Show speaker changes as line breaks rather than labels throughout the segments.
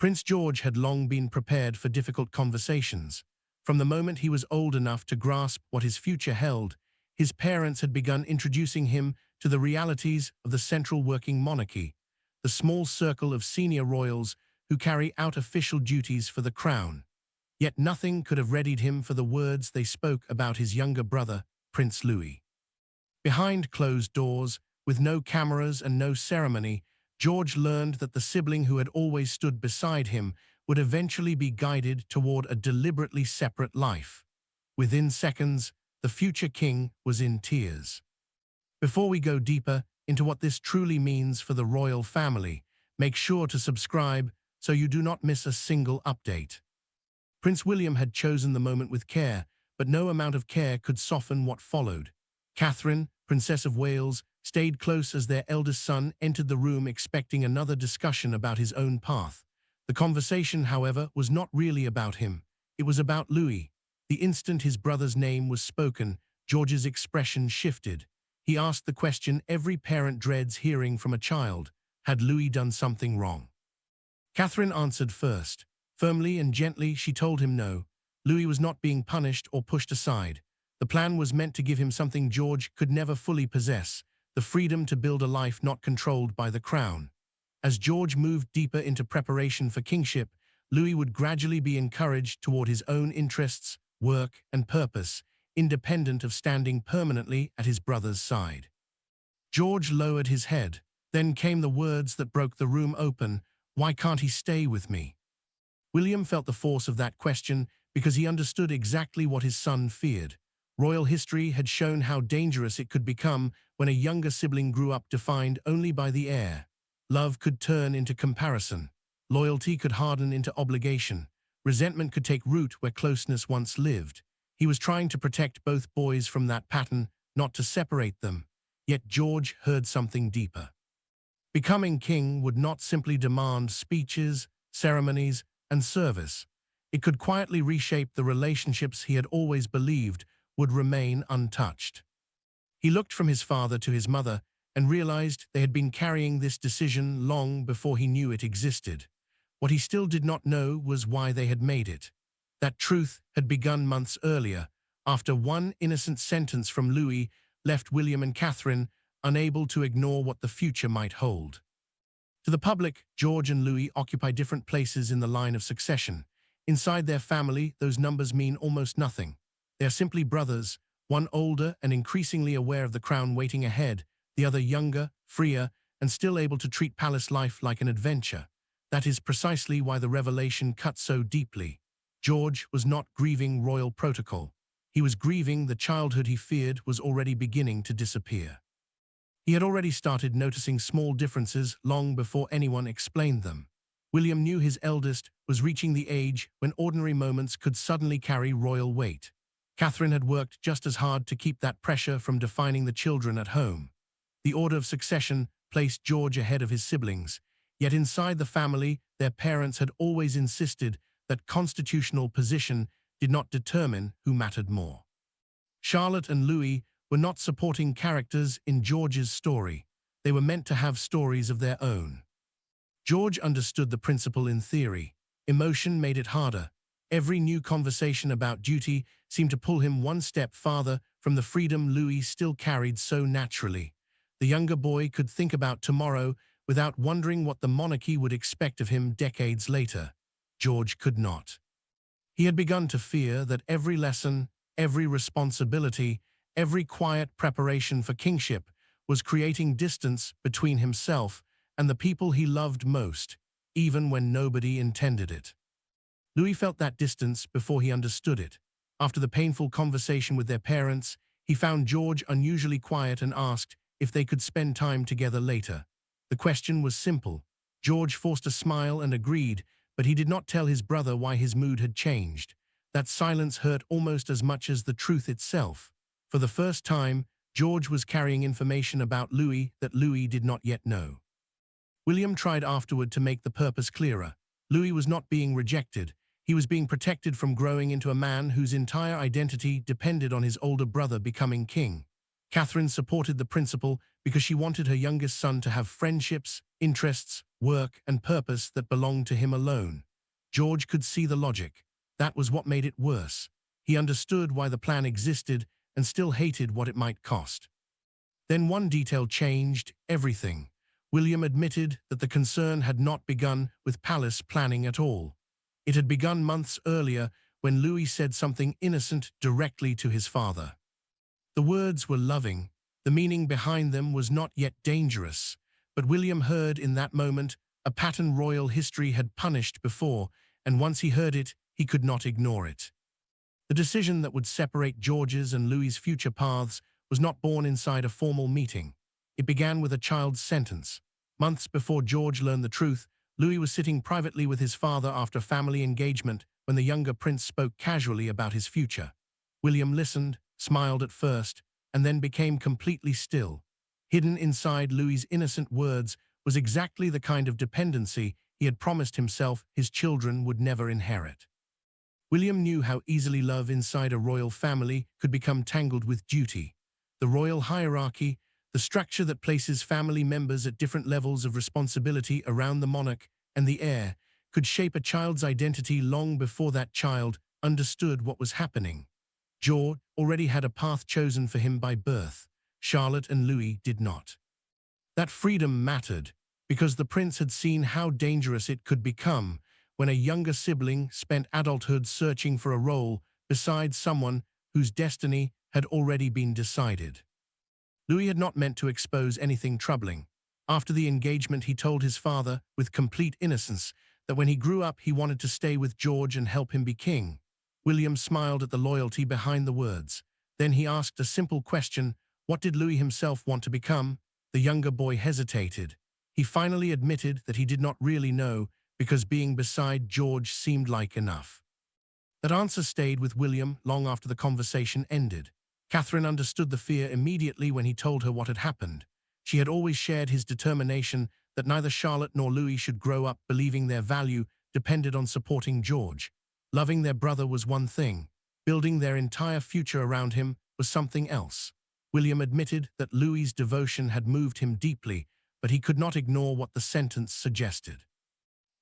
Prince George had long been prepared for difficult conversations. From the moment he was old enough to grasp what his future held, his parents had begun introducing him to the realities of the central working monarchy, the small circle of senior royals who carry out official duties for the crown. Yet nothing could have readied him for the words they spoke about his younger brother, Prince Louis. Behind closed doors, with no cameras and no ceremony, George learned that the sibling who had always stood beside him would eventually be guided toward a deliberately separate life. Within seconds, the future king was in tears. Before we go deeper into what this truly means for the royal family, make sure to subscribe so you do not miss a single update. Prince William had chosen the moment with care, but no amount of care could soften what followed. Catherine, Princess of Wales, stayed close as their eldest son entered the room expecting another discussion about his own path. The conversation, however, was not really about him. It was about Louis. The instant his brother's name was spoken, George's expression shifted. He asked the question every parent dreads hearing from a child: had Louis done something wrong? Catherine answered first. Firmly and gently, she told him no. Louis was not being punished or pushed aside. The plan was meant to give him something George could never fully possess: the freedom to build a life not controlled by the crown. As George moved deeper into preparation for kingship, Louis would gradually be encouraged toward his own interests, work, and purpose, independent of standing permanently at his brother's side. George lowered his head. Then came the words that broke the room open: "Why can't he stay with me?" William felt the force of that question because he understood exactly what his son feared. Royal history had shown how dangerous it could become when a younger sibling grew up defined only by the heir. Love could turn into comparison. Loyalty could harden into obligation. Resentment could take root where closeness once lived. He was trying to protect both boys from that pattern, not to separate them. Yet George heard something deeper. Becoming king would not simply demand speeches, ceremonies, and service. It could quietly reshape the relationships he had always believed would remain untouched. He looked from his father to his mother and realized they had been carrying this decision long before he knew it existed. What he still did not know was why they had made it. That truth had begun months earlier, after one innocent sentence from Louis left William and Catherine unable to ignore what the future might hold. To the public, George and Louis occupy different places in the line of succession. Inside their family, those numbers mean almost nothing. They are simply brothers, one older and increasingly aware of the crown waiting ahead, the other younger, freer, and still able to treat palace life like an adventure. That is precisely why the revelation cut so deeply. George was not grieving royal protocol. He was grieving the childhood he feared was already beginning to disappear. He had already started noticing small differences long before anyone explained them. William knew his eldest was reaching the age when ordinary moments could suddenly carry royal weight. Catherine had worked just as hard to keep that pressure from defining the children at home. The order of succession placed George ahead of his siblings, yet inside the family, their parents had always insisted that constitutional position did not determine who mattered more. Charlotte and Louis were not supporting characters in George's story. They were meant to have stories of their own. George understood the principle in theory. Emotion made it harder. Every new conversation about duty seemed to pull him one step farther from the freedom Louis still carried so naturally. The younger boy could think about tomorrow without wondering what the monarchy would expect of him decades later. George could not. He had begun to fear that every lesson, every responsibility, every quiet preparation for kingship was creating distance between himself and the people he loved most, even when nobody intended it. Louis felt that distance before he understood it. After the painful conversation with their parents, he found George unusually quiet and asked if they could spend time together later. The question was simple. George forced a smile and agreed, but he did not tell his brother why his mood had changed. That silence hurt almost as much as the truth itself. For the first time, George was carrying information about Louis that Louis did not yet know. William tried afterward to make the purpose clearer. Louis was not being rejected. He was being protected from growing into a man whose entire identity depended on his older brother becoming king. Catherine supported the principle because she wanted her youngest son to have friendships, interests, work, and purpose that belonged to him alone. George could see the logic. That was what made it worse. He understood why the plan existed and still hated what it might cost. Then one detail changed everything. William admitted that the concern had not begun with palace planning at all. It had begun months earlier when Louis said something innocent directly to his father. The words were loving. The meaning behind them was not yet dangerous. But William heard in that moment a pattern royal history had punished before, and once he heard it, he could not ignore it. The decision that would separate George's and Louis's future paths was not born inside a formal meeting. It began with a child's sentence. Months before George learned the truth, Louis was sitting privately with his father after family engagement when the younger prince spoke casually about his future. William listened, smiled at first, and then became completely still. Hidden inside Louis's innocent words was exactly the kind of dependency he had promised himself his children would never inherit. William knew how easily love inside a royal family could become tangled with duty. The royal hierarchy, the structure that places family members at different levels of responsibility around the monarch and the heir, could shape a child's identity long before that child understood what was happening. George already had a path chosen for him by birth. Charlotte and Louis did not. That freedom mattered because the prince had seen how dangerous it could become when a younger sibling spent adulthood searching for a role beside someone whose destiny had already been decided. Louis had not meant to expose anything troubling. After the engagement, he told his father, with complete innocence, that when he grew up he wanted to stay with George and help him be king. William smiled at the loyalty behind the words. Then he asked a simple question: what did Louis himself want to become? The younger boy hesitated. He finally admitted that he did not really know, because being beside George seemed like enough. That answer stayed with William long after the conversation ended. Catherine understood the fear immediately when he told her what had happened. She had always shared his determination that neither Charlotte nor Louis should grow up believing their value depended on supporting George. Loving their brother was one thing. Building their entire future around him was something else. William admitted that Louis's devotion had moved him deeply, but he could not ignore what the sentence suggested.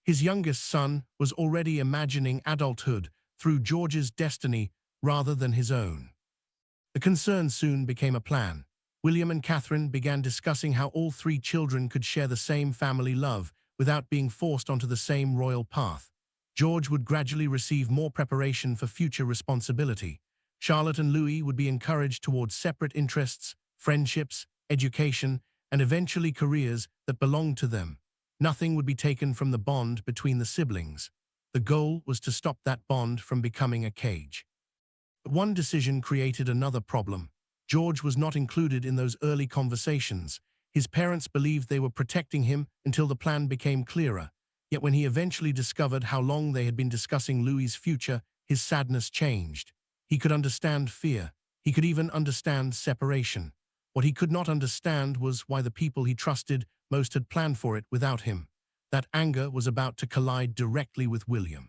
His youngest son was already imagining adulthood through George's destiny rather than his own. The concern soon became a plan. William and Catherine began discussing how all three children could share the same family love without being forced onto the same royal path. George would gradually receive more preparation for future responsibility. Charlotte and Louis would be encouraged towards separate interests, friendships, education, and eventually careers that belonged to them. Nothing would be taken from the bond between the siblings. The goal was to stop that bond from becoming a cage. But one decision created another problem. George was not included in those early conversations. His parents believed they were protecting him until the plan became clearer. Yet when he eventually discovered how long they had been discussing Louis's future, his sadness changed. He could understand fear. He could even understand separation. What he could not understand was why the people he trusted most had planned for it without him. That anger was about to collide directly with William.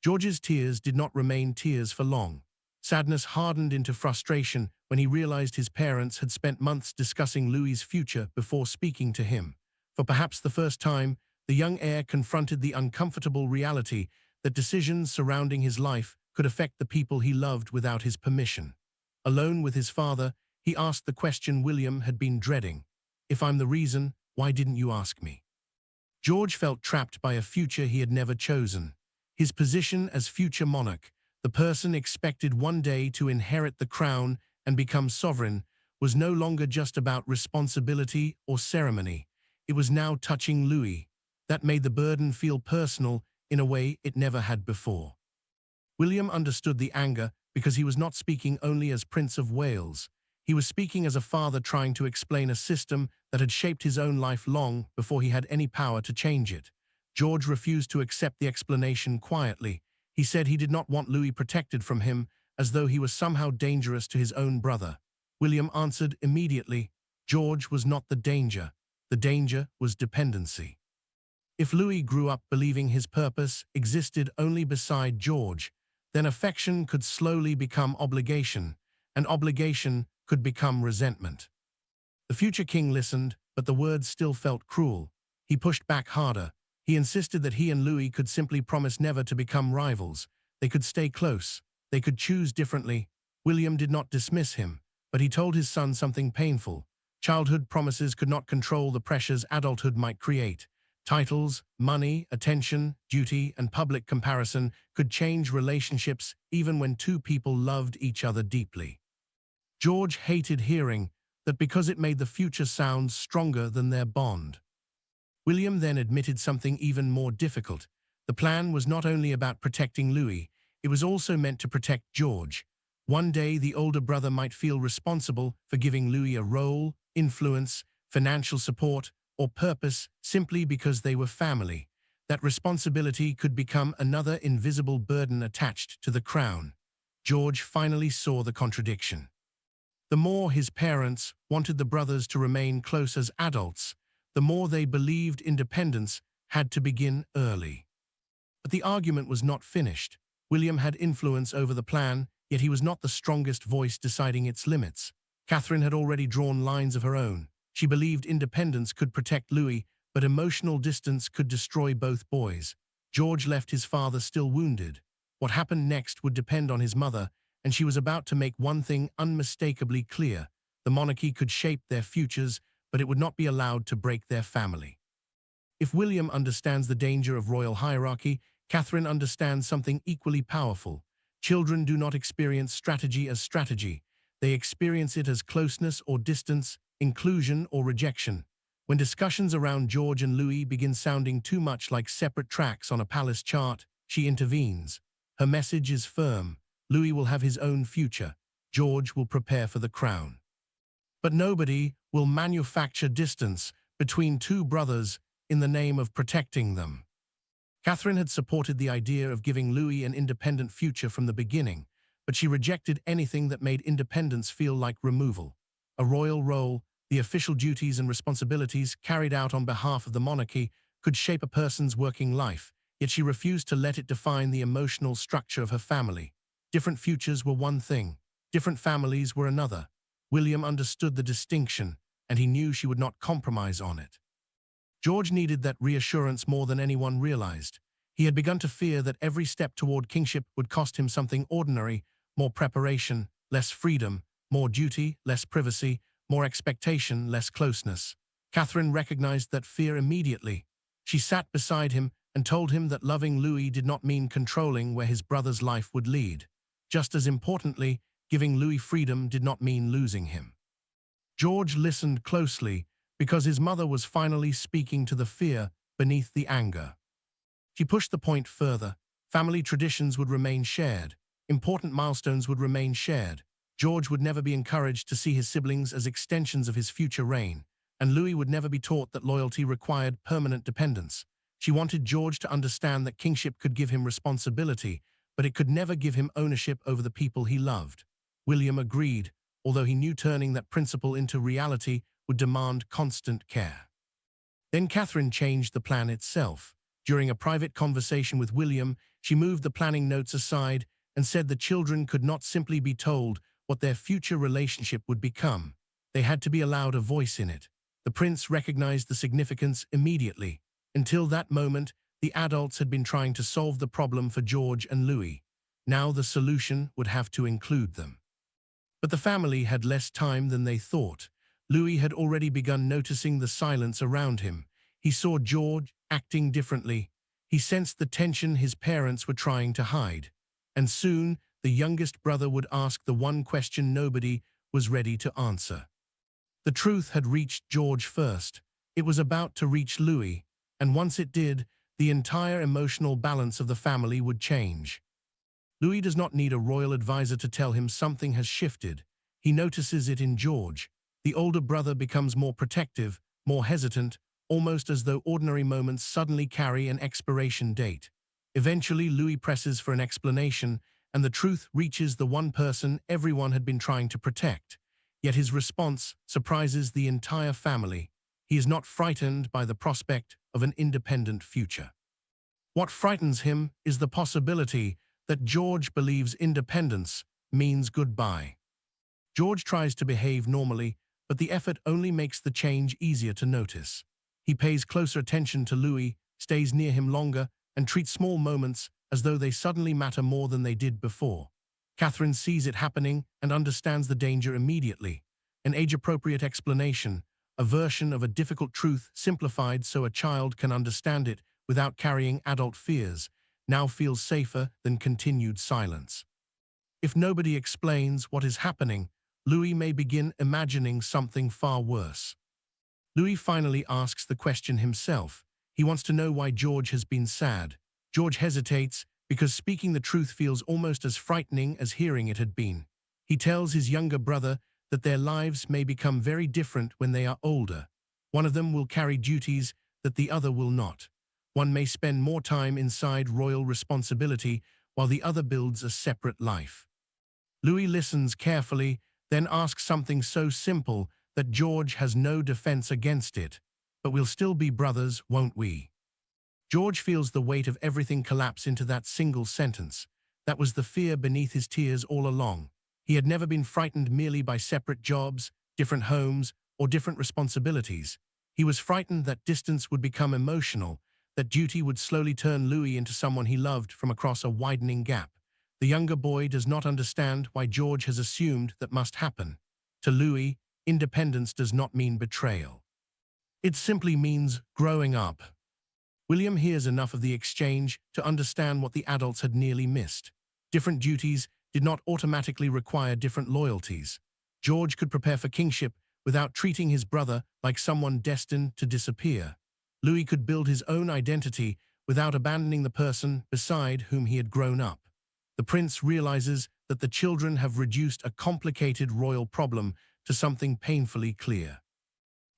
George's tears did not remain tears for long. Sadness hardened into frustration when he realized his parents had spent months discussing Louis's future before speaking to him. For perhaps the first time, the young heir confronted the uncomfortable reality that decisions surrounding his life could affect the people he loved without his permission. Alone with his father, he asked the question William had been dreading. If I'm the reason, why didn't you ask me? George felt trapped by a future he had never chosen. His position as future monarch, the person expected one day to inherit the crown and become sovereign, was no longer just about responsibility or ceremony. It was now touching Louis. That made the burden feel personal in a way it never had before. William understood the anger because he was not speaking only as Prince of Wales. He was speaking as a father trying to explain a system that had shaped his own life long before he had any power to change it. George refused to accept the explanation quietly. He said he did not want Louis protected from him, as though he was somehow dangerous to his own brother. William answered immediately. George was not the danger. The danger was dependency. If Louis grew up believing his purpose existed only beside George, then affection could slowly become obligation, and obligation could become resentment. The future king listened, but the words still felt cruel. He pushed back harder. He insisted that he and Louis could simply promise never to become rivals. They could stay close. They could choose differently. William did not dismiss him, but he told his son something painful. Childhood promises could not control the pressures adulthood might create. Titles, money, attention, duty, and public comparison could change relationships even when two people loved each other deeply. George hated hearing that because it made the future sound stronger than their bond. William then admitted something even more difficult. The plan was not only about protecting Louis, it was also meant to protect George. One day, the older brother might feel responsible for giving Louis a role, influence, financial support, or purpose simply because they were family. That responsibility could become another invisible burden attached to the crown. George finally saw the contradiction. The more his parents wanted the brothers to remain close as adults, the more they believed independence had to begin early. But the argument was not finished. William had influence over the plan, yet he was not the strongest voice deciding its limits. Catherine had already drawn lines of her own. She believed independence could protect Louis, but emotional distance could destroy both boys. George left his father still wounded. What happened next would depend on his mother, and she was about to make one thing unmistakably clear. The monarchy could shape their futures, but it would not be allowed to break their family. If William understands the danger of royal hierarchy, Catherine understands something equally powerful. Children do not experience strategy as strategy. They experience it as closeness or distance, inclusion or rejection. When discussions around George and Louis begin sounding too much like separate tracks on a palace chart, she intervenes. Her message is firm. Louis will have his own future. George will prepare for the crown. But nobody will manufacture distance between two brothers in the name of protecting them. Catherine had supported the idea of giving Louis an independent future from the beginning, but she rejected anything that made independence feel like removal. A royal role, the official duties and responsibilities carried out on behalf of the monarchy, could shape a person's working life, yet she refused to let it define the emotional structure of her family. Different futures were one thing, different families were another. William understood the distinction, and he knew she would not compromise on it. George needed that reassurance more than anyone realized. He had begun to fear that every step toward kingship would cost him something ordinary: more preparation, less freedom, more duty, less privacy, more expectation, less closeness. Catherine recognized that fear immediately. She sat beside him and told him that loving Louis did not mean controlling where his brother's life would lead. Just as importantly, giving Louis freedom did not mean losing him. George listened closely because his mother was finally speaking to the fear beneath the anger. She pushed the point further. Family traditions would remain shared. Important milestones would remain shared. George would never be encouraged to see his siblings as extensions of his future reign, and Louis would never be taught that loyalty required permanent dependence. She wanted George to understand that kingship could give him responsibility, but it could never give him ownership over the people he loved. William agreed, although he knew turning that principle into reality would demand constant care. Then Catherine changed the plan itself. During a private conversation with William, she moved the planning notes aside and said the children could not simply be told what their future relationship would become. They had to be allowed a voice in it. The prince recognized the significance immediately. Until that moment, the adults had been trying to solve the problem for George and Louis. Now the solution would have to include them. But the family had less time than they thought. Louis had already begun noticing the silence around him. He saw George acting differently. He sensed the tension his parents were trying to hide. And soon, the youngest brother would ask the one question nobody was ready to answer. The truth had reached George first. It was about to reach Louis, and once it did, the entire emotional balance of the family would change. Louis does not need a royal advisor to tell him something has shifted. He notices it in George. The older brother becomes more protective, more hesitant, almost as though ordinary moments suddenly carry an expiration date. Eventually, Louis presses for an explanation, and the truth reaches the one person everyone had been trying to protect. Yet his response surprises the entire family. He is not frightened by the prospect of an independent future. What frightens him is the possibility that George believes independence means goodbye. George tries to behave normally, but the effort only makes the change easier to notice. He pays closer attention to Louis, stays near him longer, and treats small moments as though they suddenly matter more than they did before. Catherine sees it happening and understands the danger immediately. An age-appropriate explanation, a version of a difficult truth simplified so a child can understand it without carrying adult fears, now feels safer than continued silence. If nobody explains what is happening, Louis may begin imagining something far worse. Louis finally asks the question himself. He wants to know why George has been sad. George hesitates because speaking the truth feels almost as frightening as hearing it had been. He tells his younger brother that their lives may become very different when they are older. One of them will carry duties that the other will not. One may spend more time inside royal responsibility while the other builds a separate life. Louis listens carefully, then asks something so simple that George has no defense against it. But we'll still be brothers, won't we? George feels the weight of everything collapse into that single sentence. That was the fear beneath his tears all along. He had never been frightened merely by separate jobs, different homes, or different responsibilities. He was frightened that distance would become emotional, that duty would slowly turn Louis into someone he loved from across a widening gap. The younger boy does not understand why George has assumed that must happen. To Louis, independence does not mean betrayal. It simply means growing up. William hears enough of the exchange to understand what the adults had nearly missed. Different duties did not automatically require different loyalties. George could prepare for kingship without treating his brother like someone destined to disappear. Louis could build his own identity without abandoning the person beside whom he had grown up. The prince realizes that the children have reduced a complicated royal problem to something painfully clear.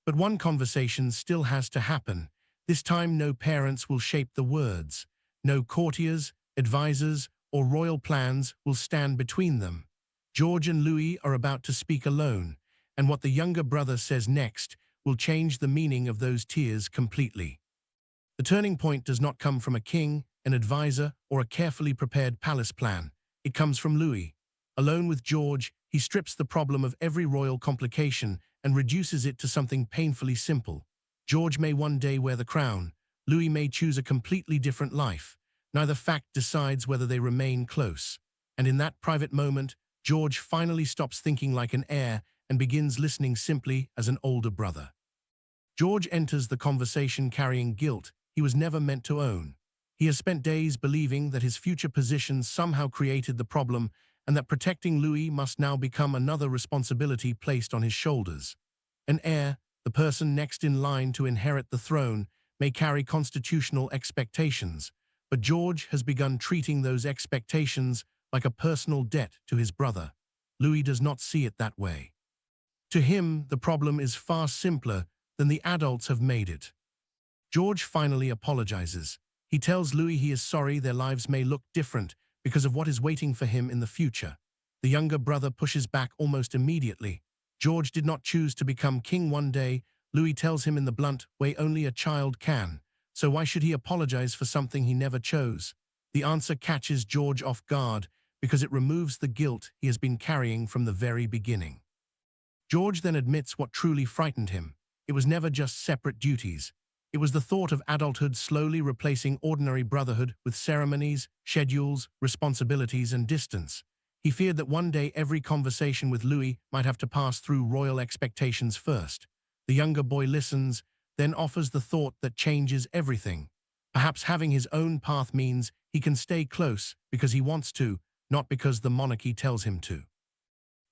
But one conversation still has to happen. This time no parents will shape the words. No courtiers, advisors, or royal plans will stand between them. George and Louis are about to speak alone, and what the younger brother says next will change the meaning of those tears completely. The turning point does not come from a king, an advisor, or a carefully prepared palace plan. It comes from Louis. Alone with George, he strips the problem of every royal complication and reduces it to something painfully simple. George may one day wear the crown. Louis may choose a completely different life. Neither fact decides whether they remain close. And in that private moment, George finally stops thinking like an heir and begins listening simply as an older brother. George enters the conversation carrying guilt he was never meant to own. He has spent days believing that his future position somehow created the problem and that protecting Louis must now become another responsibility placed on his shoulders. An heir, the person next in line to inherit the throne, may carry constitutional expectations, but George has begun treating those expectations like a personal debt to his brother. Louis does not see it that way. To him, the problem is far simpler than the adults have made it. George finally apologizes. He tells Louis he is sorry their lives may look different because of what is waiting for him in the future. The younger brother pushes back almost immediately. George did not choose to become king one day. Louis tells him in the blunt way only a child can. So why should he apologize for something he never chose? The answer catches George off guard because it removes the guilt he has been carrying from the very beginning. George then admits what truly frightened him. It was never just separate duties. It was the thought of adulthood slowly replacing ordinary brotherhood with ceremonies, schedules, responsibilities, and distance. He feared that one day every conversation with Louis might have to pass through royal expectations first. The younger boy listens, then offers the thought that changes everything. Perhaps having his own path means he can stay close because he wants to, not because the monarchy tells him to.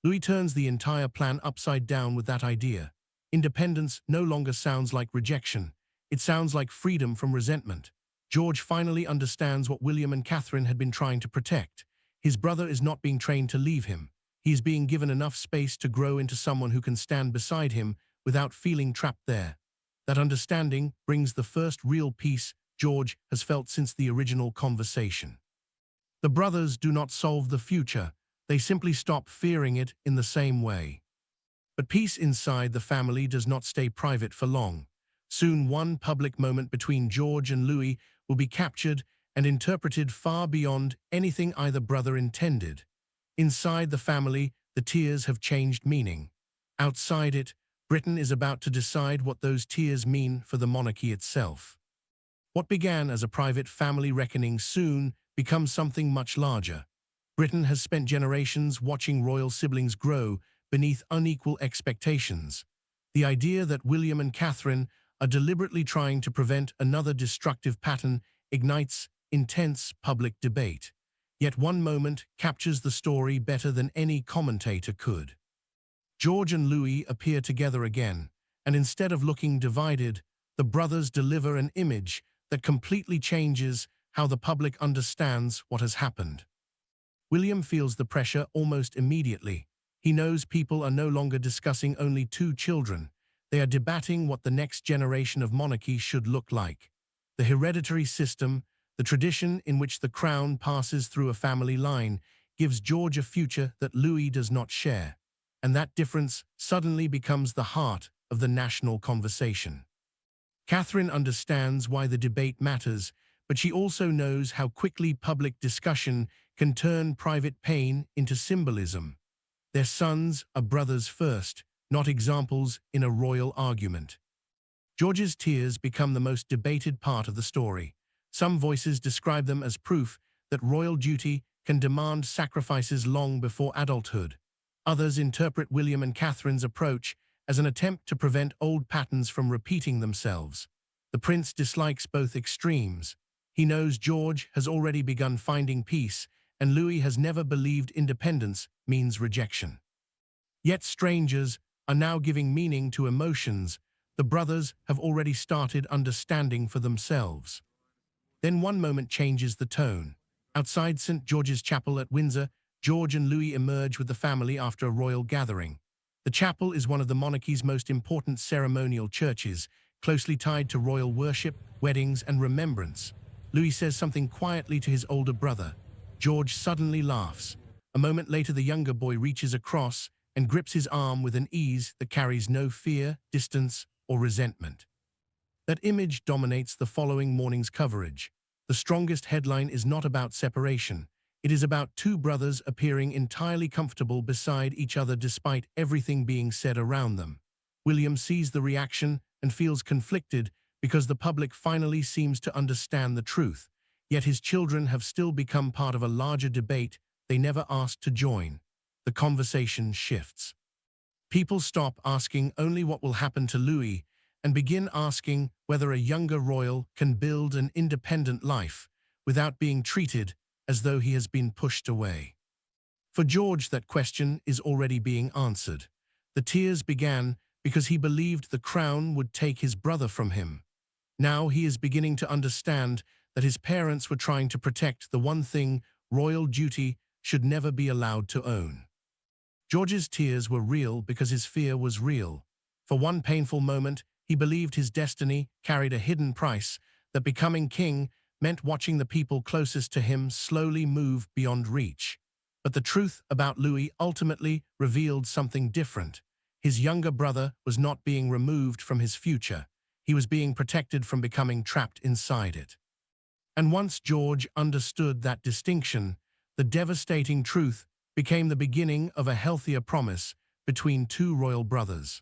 Louis turns the entire plan upside down with that idea. Independence no longer sounds like rejection. It sounds like freedom from resentment. George finally understands what William and Catherine had been trying to protect. His brother is not being trained to leave him. He is being given enough space to grow into someone who can stand beside him without feeling trapped there. That understanding brings the first real peace George has felt since the original conversation. The brothers do not solve the future. They simply stop fearing it in the same way. But peace inside the family does not stay private for long. Soon one public moment between George and Louis will be captured and interpreted far beyond anything either brother intended. Inside the family, the tears have changed meaning. Outside it, Britain is about to decide what those tears mean for the monarchy itself. What began as a private family reckoning soon becomes something much larger. Britain has spent generations watching royal siblings grow beneath unequal expectations. The idea that William and Catherine are deliberately trying to prevent another destructive pattern ignites intense public debate. Yet one moment captures the story better than any commentator could. George and Louis appear together again, and instead of looking divided, the brothers deliver an image that completely changes how the public understands what has happened. William feels the pressure almost immediately. He knows people are no longer discussing only two children. They are debating what the next generation of monarchy should look like. The hereditary system, the tradition in which the crown passes through a family line, gives George a future that Louis does not share. And that difference suddenly becomes the heart of the national conversation. Catherine understands why the debate matters, but she also knows how quickly public discussion can turn private pain into symbolism. Their sons are brothers first, not examples in a royal argument. George's tears become the most debated part of the story. Some voices describe them as proof that royal duty can demand sacrifices long before adulthood. Others interpret William and Catherine's approach as an attempt to prevent old patterns from repeating themselves. The prince dislikes both extremes. He knows George has already begun finding peace, and Louis has never believed independence means rejection. Yet strangers are now giving meaning to emotions the brothers have already started understanding for themselves. Then one moment changes the tone. Outside St. George's Chapel at Windsor, George and Louis emerge with the family after a royal gathering. The chapel is one of the monarchy's most important ceremonial churches, closely tied to royal worship, weddings, and remembrance. Louis says something quietly to his older brother. George suddenly laughs. A moment later, the younger boy reaches across and grips his arm with an ease that carries no fear, distance, or resentment. That image dominates the following morning's coverage. The strongest headline is not about separation. It is about two brothers appearing entirely comfortable beside each other despite everything being said around them. William sees the reaction and feels conflicted because the public finally seems to understand the truth. Yet his children have still become part of a larger debate they never asked to join. The conversation shifts. People stop asking only what will happen to Louis and begin asking whether a younger royal can build an independent life without being treated as though he has been pushed away. For George, that question is already being answered. The tears began because he believed the crown would take his brother from him. Now he is beginning to understand that his parents were trying to protect the one thing royal duty should never be allowed to own. George's tears were real because his fear was real. For one painful moment, he believed his destiny carried a hidden price, that becoming king meant watching the people closest to him slowly move beyond reach. But the truth about Louis ultimately revealed something different. His younger brother was not being removed from his future. He was being protected from becoming trapped inside it. And once George understood that distinction, the devastating truth became the beginning of a healthier promise between two royal brothers.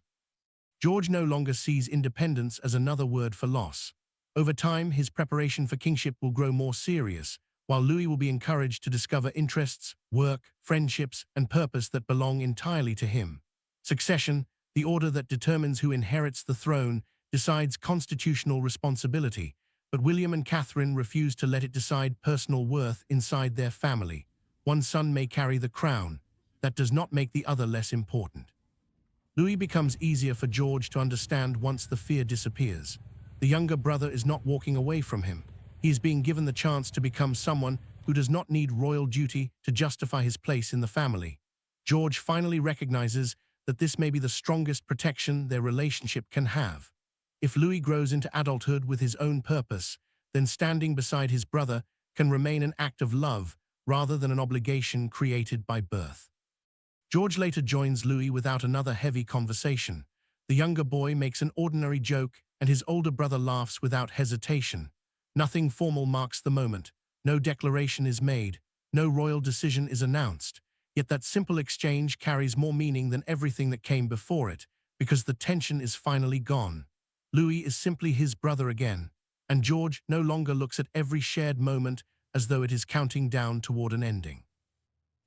George no longer sees independence as another word for loss. Over time, his preparation for kingship will grow more serious, while Louis will be encouraged to discover interests, work, friendships, and purpose that belong entirely to him. Succession, the order that determines who inherits the throne, decides constitutional responsibility, but William and Catherine refuse to let it decide personal worth inside their family. One son may carry the crown. That does not make the other less important. Louis becomes easier for George to understand once the fear disappears. The younger brother is not walking away from him. He is being given the chance to become someone who does not need royal duty to justify his place in the family. George finally recognizes that this may be the strongest protection their relationship can have. If Louis grows into adulthood with his own purpose, then standing beside his brother can remain an act of love rather than an obligation created by birth. George later joins Louis without another heavy conversation. The younger boy makes an ordinary joke, and his older brother laughs without hesitation. Nothing formal marks the moment. No declaration is made. No royal decision is announced. Yet that simple exchange carries more meaning than everything that came before it, because the tension is finally gone. Louis is simply his brother again, and George no longer looks at every shared moment as though it is counting down toward an ending.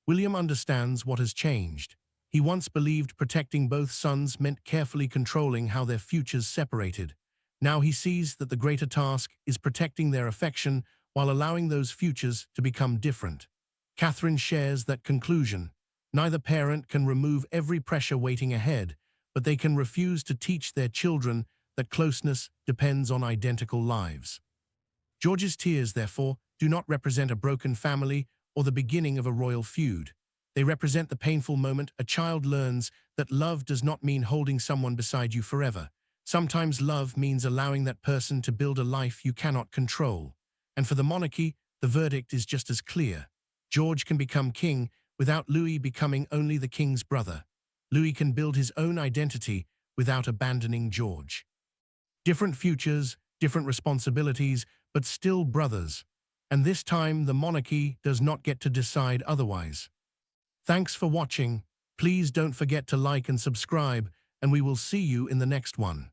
William understands what has changed. He once believed protecting both sons meant carefully controlling how their futures separated. Now he sees that the greater task is protecting their affection while allowing those futures to become different. Catherine shares that conclusion. Neither parent can remove every pressure waiting ahead, but they can refuse to teach their children that closeness depends on identical lives. George's tears, therefore, do not represent a broken family or the beginning of a royal feud. They represent the painful moment a child learns that love does not mean holding someone beside you forever. Sometimes love means allowing that person to build a life you cannot control. And for the monarchy, the verdict is just as clear. George can become king without Louis becoming only the king's brother. Louis can build his own identity without abandoning George. Different futures, different responsibilities, but still brothers. And this time the monarchy does not get to decide otherwise. Thanks for watching. Please don't forget to like and subscribe, and we will see you in the next one.